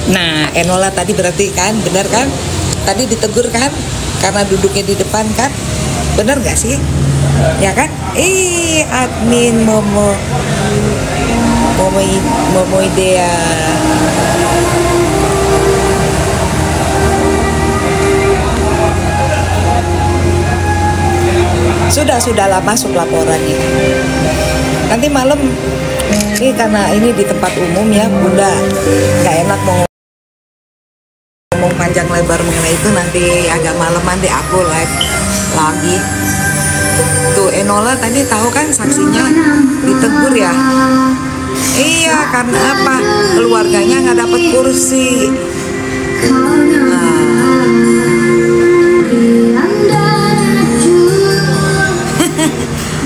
Nah, Enola tadi berarti kan, benar kan? Tadi ditegur kan? Karena duduknya di depan kan? Benar nggak sih? Ya kan? Admin Momo Idea. Sudahlah masuk laporannya. Nanti malam ini karena ini di tempat umum ya, Bunda nggak enak mau ngomong panjang lebar mengenai itu, nanti agak malaman deh aku live lagi. Tuh Enola tadi tahu kan saksinya ditegur ya. Iya, karena apa? Keluarganya nggak dapat kursi.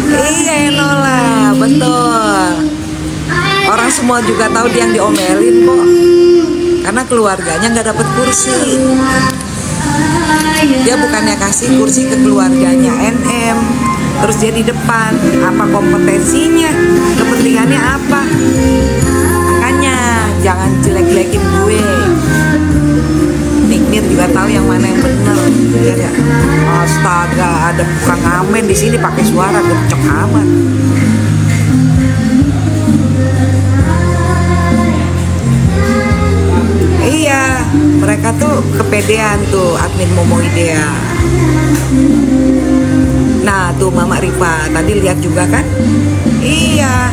Iya Enola, betul. Orang semua juga tahu dia yang diomelin kok. Karena keluarganya nggak dapat kursi. Dia bukannya kasih kursi ke keluarganya NM, terus dia di depan. Apa kompetensinya? Kepentingannya apa? Makanya jangan jelek-jelekin gue. Nikmir juga tahu yang mana yang benar. Ya, astaga, ada tukang ngamen di sini pakai suara gocok amat. Iya, mereka tuh kepedean tuh admin Momo Idea. Nah tuh Mama Rifa tadi lihat juga kan? Iya.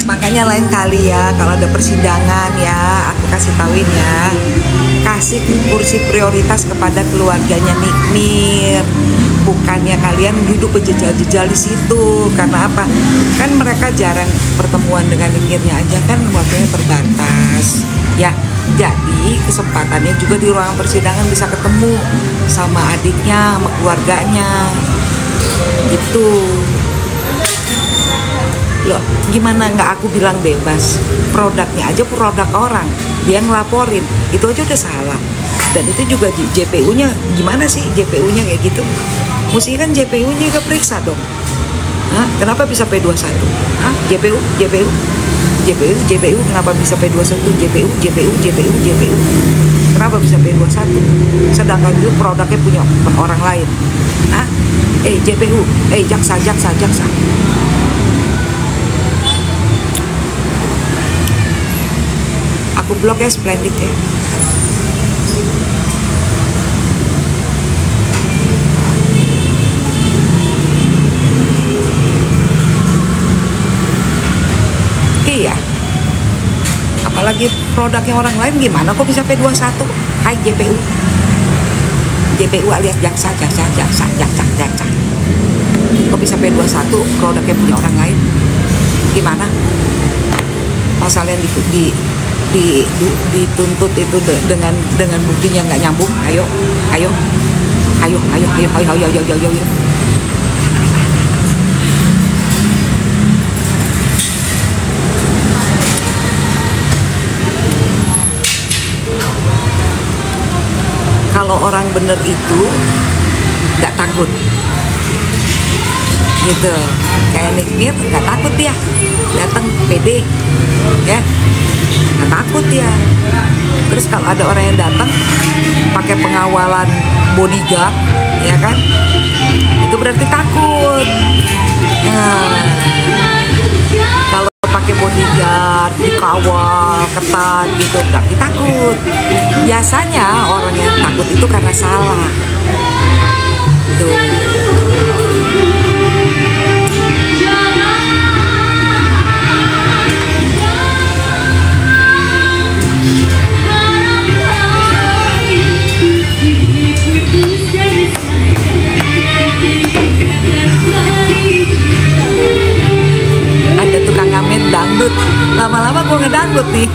Makanya lain kali ya kalau ada persidangan ya, aku kasih tauin ya, kasih kursi prioritas kepada keluarganya Nikmir, bukannya kalian duduk berjejal-jejal di situ. Karena apa? Kan mereka jarang pertemuan dengan Nikmirnya aja kan, waktunya terbatas ya. Jadi kesempatannya juga di ruangan persidangan bisa ketemu sama adiknya, sama keluarganya gitu. Loh, gimana nggak aku bilang bebas? Produknya aja produk orang, dia ngelaporin, itu aja udah salah. Dan itu juga di JPU-nya, gimana sih JPU-nya kayak gitu? Mesti kan JPU-nya juga periksa dong. Hah? Kenapa bisa P21? Hah? JPU, kenapa bisa P21? JPU. Kenapa bisa P21? Sedangkan itu produknya punya orang lain. Hah? JPU, jaksa. Aku blok ya, Splendid ya. Iya. Apalagi produknya orang lain gimana kok bisa P21? Hai JPU. JPU alias jaksa. Kok bisa P21 produknya punya orang lain? Gimana? Pasalnya dituntut itu dengan buktinya nggak nyambung. Ayo. Kalau orang bener itu nggak takut gitu, kayak Nikmir nggak takut dia datang pede ya, nggak takut ya. Terus kalau ada orang yang datang pakai pengawalan bodyguard ya kan, itu berarti takut. Nah, kalau pakai bodyguard dikawal ketat gitu berarti takut. Biasanya orang yang takut itu karena salah tuh. Ada tukang ngamen dangdut, lama-lama gue ngedangdut nih.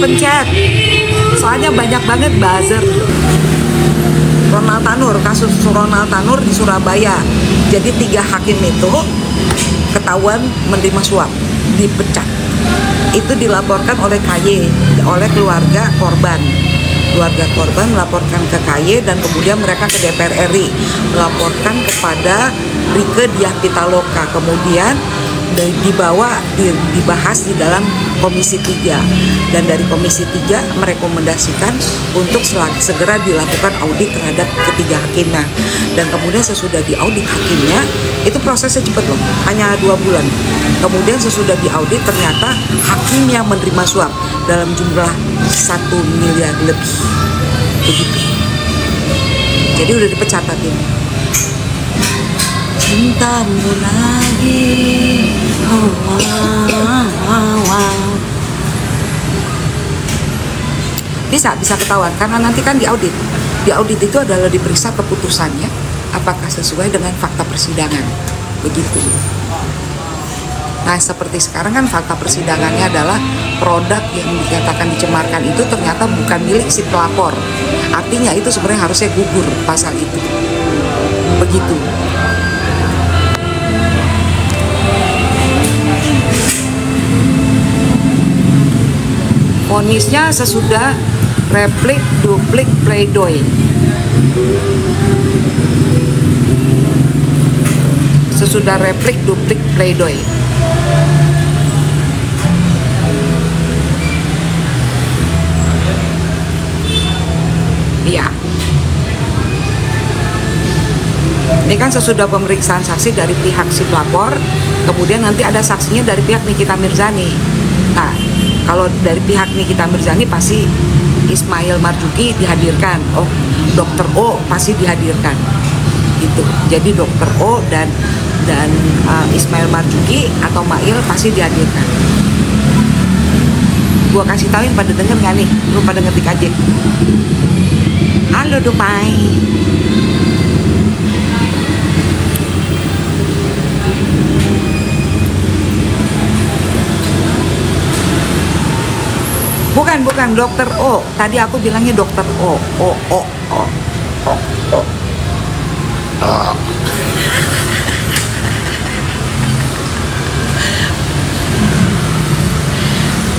kepencet soalnya banyak banget buzzer. Ronald Tanur, kasus Ronald Tanur di Surabaya, jadi 3 hakim itu ketahuan menerima suap, dipecat. itu dilaporkan oleh KY, oleh keluarga korban. Keluarga korban melaporkan ke KY dan kemudian mereka ke DPR RI melaporkan kepada Rieke Diah Pitaloka, kemudian dibahas di dalam Komisi 3, dan dari Komisi 3 merekomendasikan untuk segera dilakukan audit terhadap ketiga hakimnya, dan kemudian sesudah diaudit hakimnya itu prosesnya cepat loh, hanya 2 bulan. Kemudian sesudah diaudit ternyata hakim yang menerima suap dalam jumlah 1 miliar lebih, begitu. Jadi udah dipecat ini. Cintamu lagi, oh, wow, wow, wow. Bisa ketahuan karena nanti kan diaudit. Diaudit itu adalah diperiksa keputusannya apakah sesuai dengan fakta persidangan, begitu. Nah, seperti sekarang kan fakta persidangannya adalah produk yang dikatakan dicemarkan itu ternyata bukan milik si pelapor. Artinya itu sebenarnya harusnya gugur pasal itu, begitu. Vonisnya sesudah replik duplik pleidoy. Sesudah replik duplik pleidoy. Iya. Ini kan sesudah pemeriksaan saksi dari pihak si pelapor, kemudian nanti ada saksinya dari pihak Nikita Mirzani. Nah, kalau dari pihak Nikita Mirzani pasti Ismail Marzuki dihadirkan, Dr. O pasti dihadirkan, gitu. Jadi Dr. O dan Ismail Marzuki atau Mail pasti dihadirkan. Gua kasih tauin pada denger nggak nih? Lu pada ngetik aja. Halo Dupai. Bukan Dokter O. Tadi aku bilangnya Dokter O.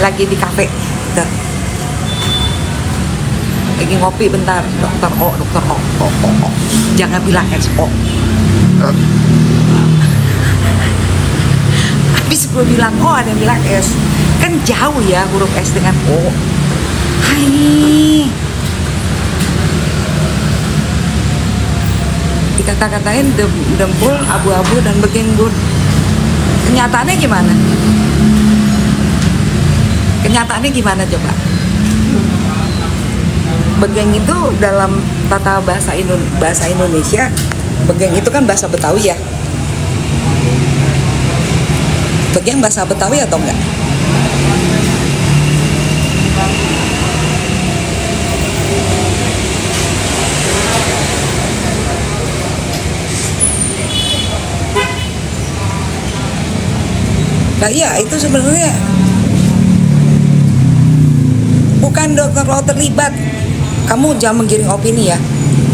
Lagi di kafe. Lagi ngopi bentar. Dokter O. Jangan bilang SO. Habis gue bilang O, ada yang bilang S. Kan jauh ya huruf S dengan O. Hai. Dikata-katain dempul, abu-abu, dan begenggut. Kenyataannya gimana? Kenyataannya gimana coba? Begeng itu dalam tata bahasa Indonesia, begeng itu kan bahasa Betawi ya. Begeng bahasa Betawi atau enggak? Nah iya, itu sebenarnya bukan Dokter O terlibat. Kamu jangan menggiring opini ya.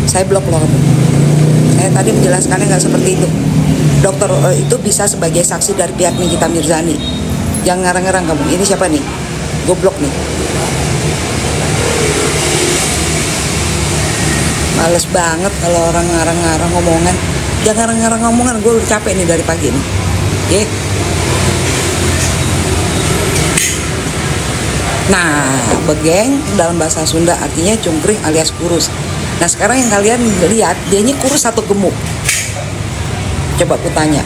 Saya blok lo kamu. Saya tadi menjelaskannya nggak seperti itu. Dokter O itu bisa sebagai saksi dari pihak Nikita Mirzani. Jangan ngarang-ngarang kamu. Ini siapa nih? Goblok nih. Males banget kalau orang ngarang-ngarang omongan. Jangan ngarang-ngarang omongan. Gue udah capek nih dari pagi nih. Oke? Nah, begeng dalam bahasa Sunda artinya cungkring alias kurus. Nah, sekarang yang kalian lihat, dianya kurus atau gemuk? Coba aku tanya.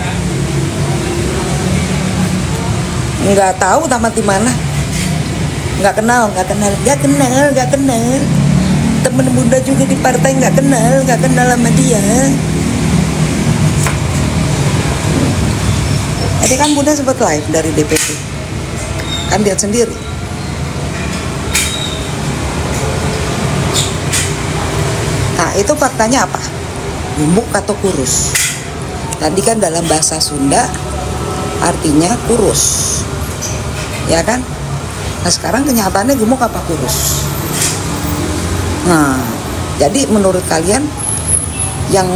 Nggak tahu tamat di mana? Nggak kenal. Temen Bunda juga di partai nggak kenal sama dia. Tadi kan Bunda sempat live dari DPP. Kan lihat sendiri. Nah, itu faktanya apa? Gemuk atau kurus? Tadi kan dalam bahasa Sunda artinya kurus, ya kan? Nah, sekarang kenyataannya gemuk apa kurus? Nah, jadi menurut kalian yang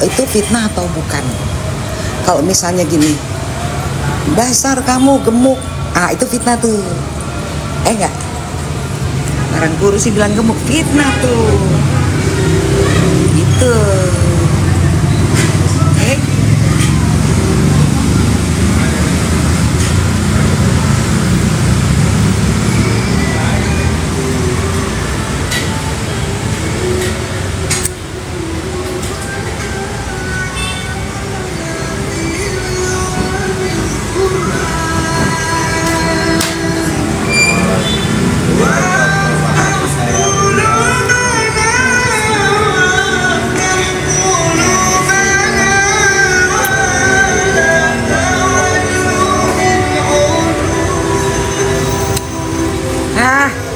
itu fitnah atau bukan? Kalau misalnya gini, dasar kamu gemuk, Itu fitnah tuh. Enggak. Orang kurus sih bilang gemuk, fitnah tuh. Gitu.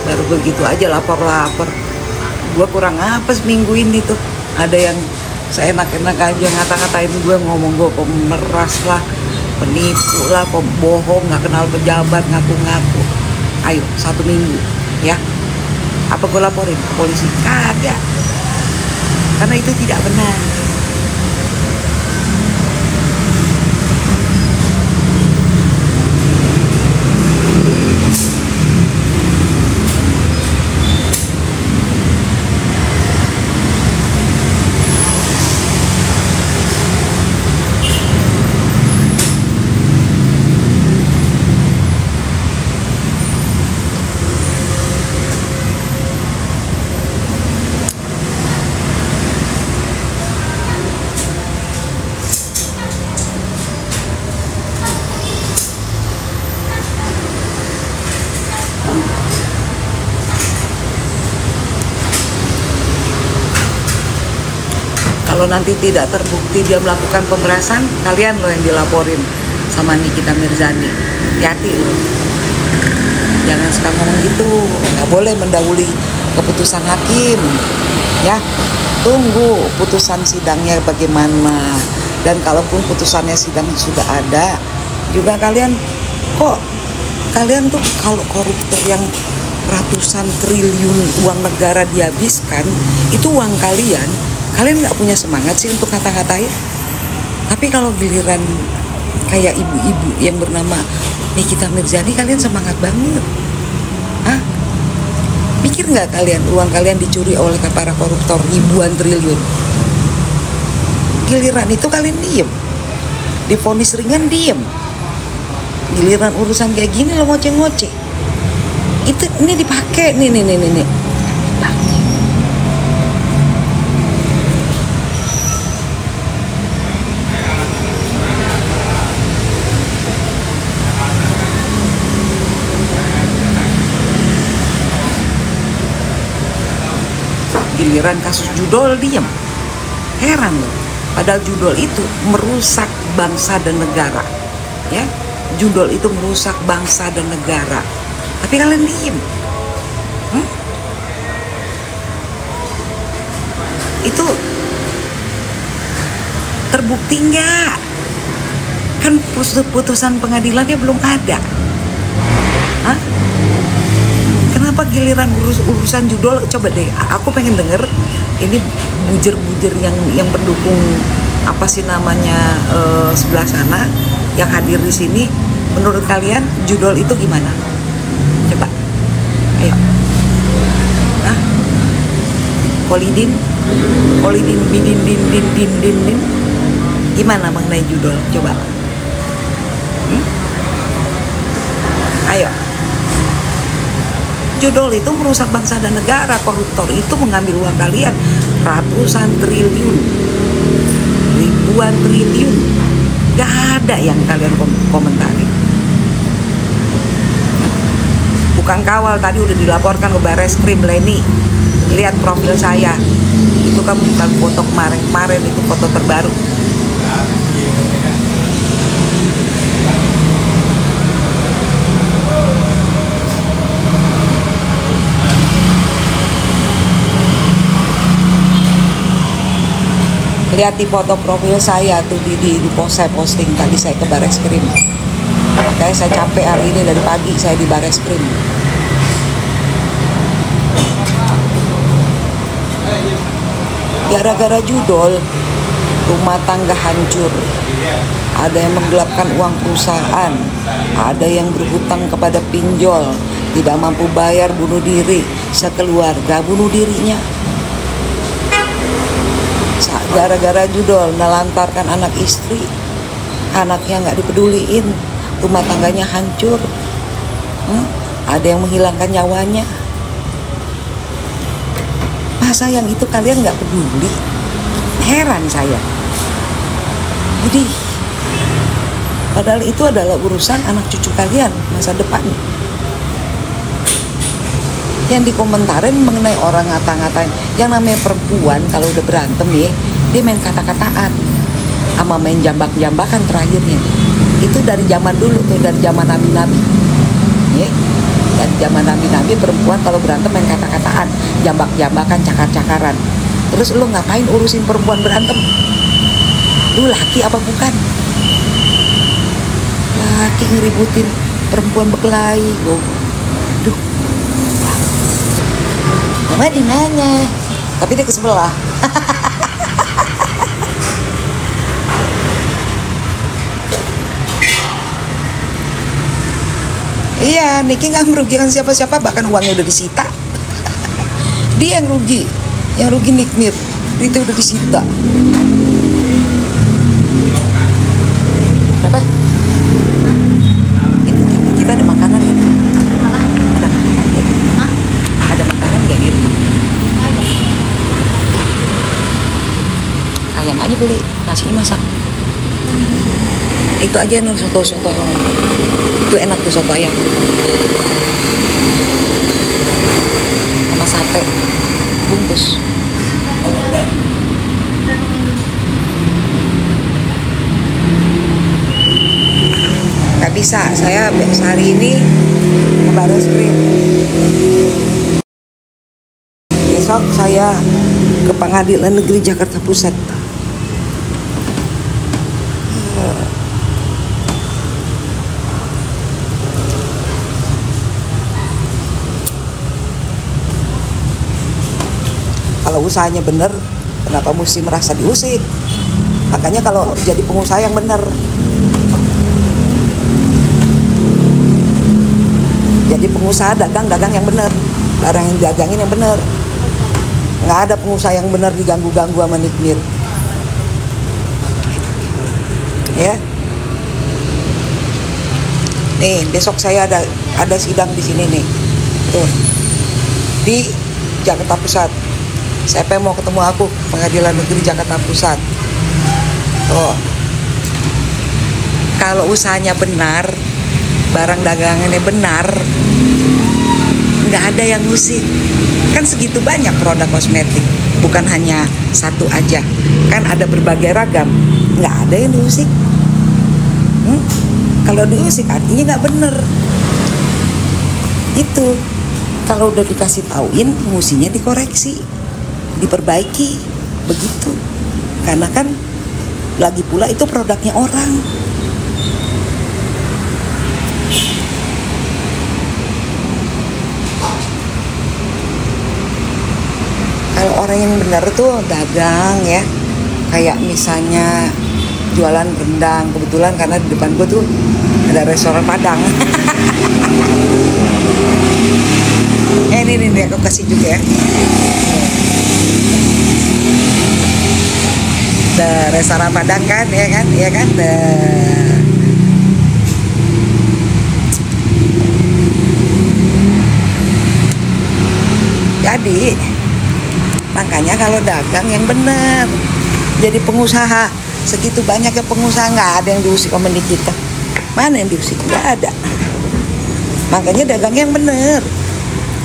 Baru begitu aja lapor-lapor. Gue kurang apa seminggu ini tuh. Ada yang seenak-enak aja ngata-ngatain gue, ngomong gue pemeras lah, penipu lah, pembohong, gak kenal pejabat, ngaku-ngaku. Ayo 1 minggu ya. Apa gue laporin ke polisi? Kagak. Karena itu tidak benar. Kalau nanti tidak terbukti dia melakukan pemerasan, kalian loh yang dilaporin sama Nikita Mirzani. Hati-hati loh. Jangan suka ngomong gitu. Nggak boleh mendahului keputusan hakim. Ya, tunggu putusan sidangnya bagaimana. Dan kalaupun putusannya sidang sudah ada, juga kalian tuh kalau koruptor yang ratusan triliun uang negara dihabiskan, itu uang kalian nggak punya semangat sih untuk ngata-ngatain. Tapi kalau giliran kayak ibu-ibu yang bernama Nikita Mirzani, kalian semangat banget. Mikir nggak kalian uang kalian dicuri oleh para koruptor ribuan triliun? Giliran itu kalian diem, divonis ringan diem. Giliran urusan kayak gini lo ngoceh-ngoceh. Ini dipakai nih. Giliran kasus judol diem. Heran loh. Padahal judol itu merusak bangsa dan negara. Ya, judol itu merusak bangsa dan negara. Tapi kalian diem. Itu terbukti nggak? Kan putusan pengadilannya belum ada. Kenapa giliran urusan judol? Coba deh, aku pengen denger ini bujer-bujer yang pendukung apa sih namanya sebelah sana yang hadir di sini. Menurut kalian judol itu gimana? Coba, ayo. Kolidin bidin din. Gimana mengenai judol? Coba. Ayo. Judol itu merusak bangsa dan negara. Koruptor itu mengambil uang kalian ratusan triliun, ribuan triliun. Gak ada yang kalian komentari. Bukan kawal, tadi udah dilaporkan ke Barreskrim Leni. Lihat profil saya. Itu kan bukan foto kemarin, itu foto terbaru. Lihat di foto profil saya tuh di saya posting tadi saya ke Barreskrim. Kayak saya capek hari ini dari pagi saya di Barreskrim. Gara-gara judol rumah tangga hancur. ada yang menggelapkan uang perusahaan, ada yang berhutang kepada pinjol, tidak mampu bayar, bunuh diri, sekeluarga bunuh dirinya. Gara-gara judol, melantarkan anak istri, anaknya nggak dipeduliin, rumah tangganya hancur. Ada yang menghilangkan nyawanya. Masa yang itu kalian nggak peduli? Heran saya. Jadi, padahal itu adalah urusan anak cucu kalian masa depan. Yang dikomentarin mengenai orang ngata-ngatain, yang namanya perempuan kalau udah berantem ya, dia main kata-kataan sama main jambak-jambakan terakhirnya. Itu dari zaman dulu tuh, dari zaman nabi-nabi ya. Dan zaman nabi-nabi perempuan kalau berantem main kata-kataan, jambak-jambakan, cakar-cakaran. Terus lu ngapain urusin perempuan berantem? Lu laki apa bukan? Laki ngeributin perempuan berkelahi. Duh. Mama di mana? Tapi dia ke sebelah. Iya, Niki nggak merugikan siapa-siapa, bahkan uangnya udah disita. Dia yang rugi Nikmir, itu udah disita. Apa? Ini kita ada makanan ya? Ada makanan ya? Ada makanan nggak gitu? Ayam aja beli, nasinya masak. Itu aja nih soto itu enak tuh soto ayam sama sate bungkus. Nggak bisa, saya hari ini ke Barreskrim, besok saya ke Pengadilan Negeri Jakarta Pusat. Kalau usahanya bener, kenapa mesti merasa diusik? Makanya kalau jadi pengusaha yang bener, jadi pengusaha dagang yang bener, barang yang didagangin yang bener. Nggak ada pengusaha yang bener diganggu-ganggu sama Nikmir. Ya. Nih, besok saya ada sidang di sini nih. Tuh. Di Jakarta Pusat. Siapa yang mau ketemu aku? Pengadilan Negeri Jakarta Pusat. Oh, kalau usahanya benar, barang dagangannya benar, nggak ada yang ngusik. Kan segitu banyak produk kosmetik, bukan hanya satu aja. Kan ada berbagai ragam, nggak ada yang diusik. Kalau diusik artinya nggak bener. Itu kalau udah dikasih tauin, mestinya dikoreksi, diperbaiki, begitu. Karena kan lagi pula itu produknya orang. Kalau orang yang benar tuh dagang ya, kayak misalnya jualan rendang, kebetulan karena di depan gue tuh ada restoran Padang. Ini aku kasih juga ya. Restoran Padang kan, ya kan. Jadi makanya kalau dagang yang benar, jadi pengusaha, segitu banyaknya pengusaha, nggak ada yang diusik sama kita. Mana yang diusik? Nggak ada. Makanya dagang yang benar,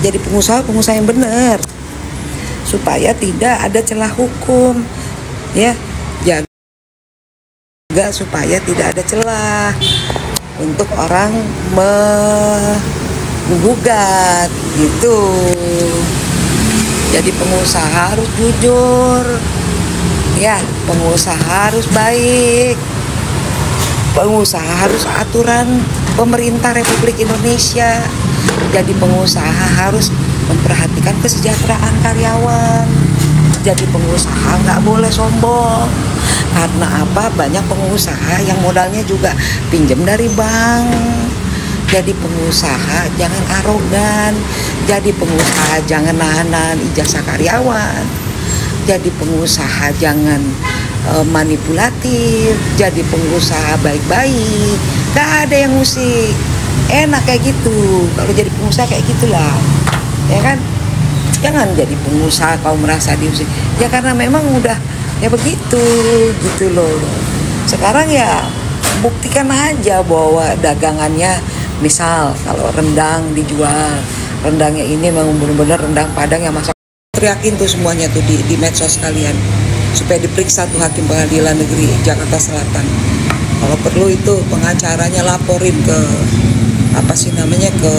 jadi pengusaha yang benar, supaya tidak ada celah hukum, ya. Jaga supaya tidak ada celah untuk orang menggugat gitu. Jadi pengusaha harus jujur, ya, pengusaha harus baik, pengusaha harus aturan pemerintah Republik Indonesia. Jadi pengusaha harus memperhatikan kesejahteraan karyawan. jadi pengusaha nggak boleh sombong. Karena apa? Banyak pengusaha yang modalnya juga pinjam dari bank. Jadi pengusaha jangan arogan. Jadi pengusaha jangan nahan ijazah karyawan. Jadi pengusaha jangan manipulatif. Jadi pengusaha baik-baik. Gak ada yang musik. Enak kayak gitu. Kalau jadi pengusaha kayak gitulah, ya kan? Jangan jadi pengusaha kau merasa diusik. Ya karena memang udah ya begitu gitu loh. Sekarang ya buktikan aja bahwa dagangannya, misal kalau rendang dijual, rendangnya ini memang benar-benar rendang Padang yang masak. Teriakin tuh semuanya tuh di medsos kalian supaya diperiksa tuh hakim pengadilan negeri Jakarta Selatan. Kalau perlu itu pengacaranya laporin ke apa sih namanya, ke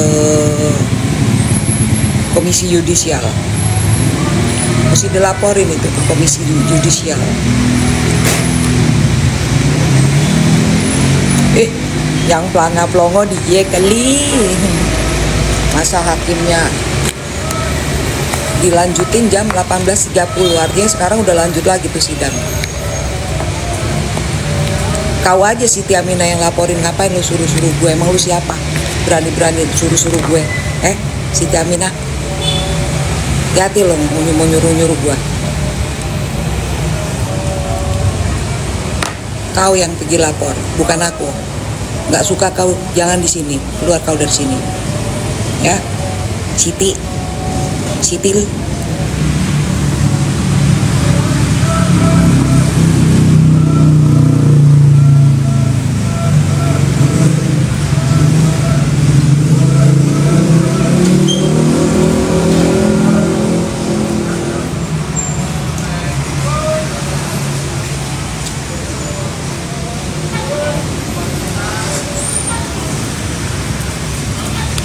komisi yudisial. Mesti dilaporin itu ke komisi yudisial. Yang pelanga pelongo dia kali. Masa hakimnya dilanjutin jam 18.30, artinya sekarang udah lanjut lagi tuh sidang. Kau aja Siti Aminah yang laporin, ngapain lu suruh-suruh gue? Emang lu siapa? Berani-berani suruh-suruh gue? Siti Aminah, hati-hati lo mau nyuruh-nyuruh gue. Kau yang pergi lapor, bukan aku. Nggak suka kau, jangan di sini, keluar kau dari sini. Ya, Siti.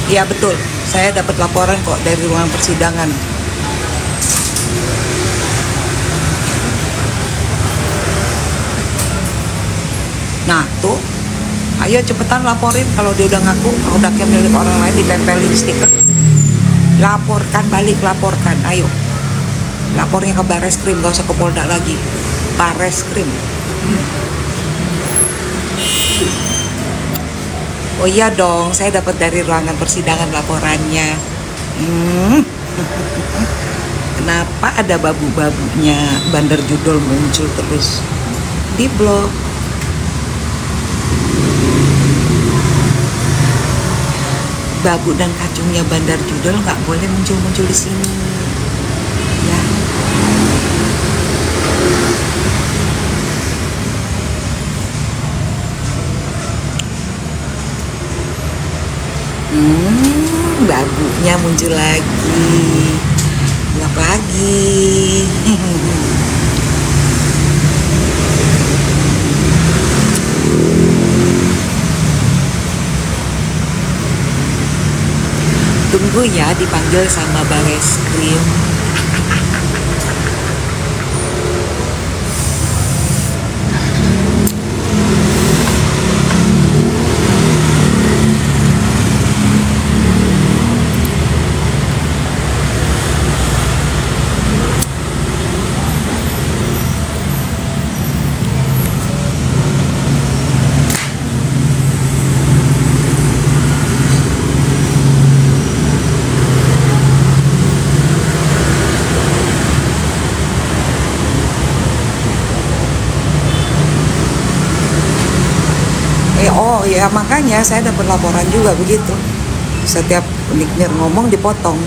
Ya betul, saya dapat laporan kok dari ruangan persidangan. Nah tuh, ayo cepetan laporin kalau dia udah ngaku produknya milik orang lain, ditempelin stiker. Laporkan balik, laporkan, ayo. Lapornya ke Bareskrim, gak usah ke Polda lagi. Bareskrim. Oh iya dong, saya dapat dari ruangan persidangan laporannya. Kenapa ada babu-babunya Bandar Judol muncul terus di blog? Babu dan kacungnya Bandar Judol nggak boleh muncul-muncul di sini. Ya. Babunya muncul lagi. Gelap lagi. Tunggu ya dipanggil sama Bareskrim. Oh ya, makanya saya dapat laporan juga begitu. Setiap Nikmir ngomong dipotong.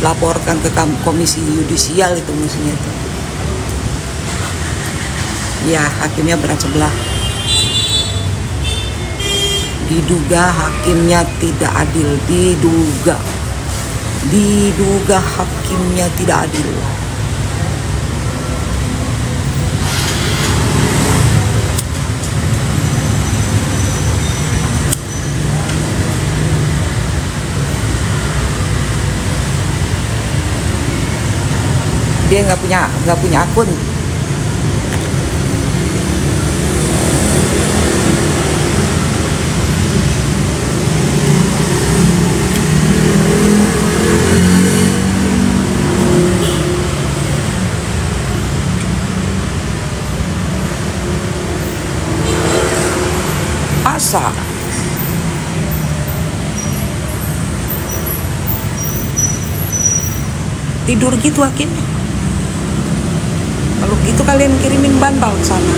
Laporkan ke komisi yudisial itu mestinya itu. Ya, hakimnya berat sebelah. Diduga hakimnya tidak adil, diduga hakimnya tidak adil. Dia nggak punya akun. diperiksa. Tidur gitu hakimnya. Kalau gitu kalian kirimin bantal ke sana.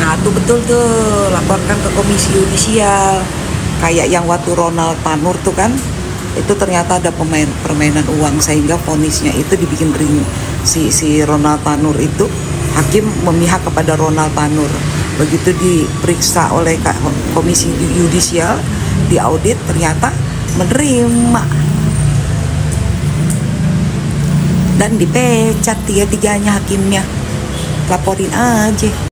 Nah, tuh betul tuh, laporkan ke Komisi Yudisial. Kayak yang waktu Ronald Tanur tuh kan, itu ternyata ada permainan uang sehingga vonisnya itu dibikin ring. Si Ronald Tanur itu, hakim memihak kepada Ronald Tanur. Begitu diperiksa oleh Komisi Yudisial, diaudit, ternyata menerima dan dipecat tiga-tiganya hakimnya. Laporin aja.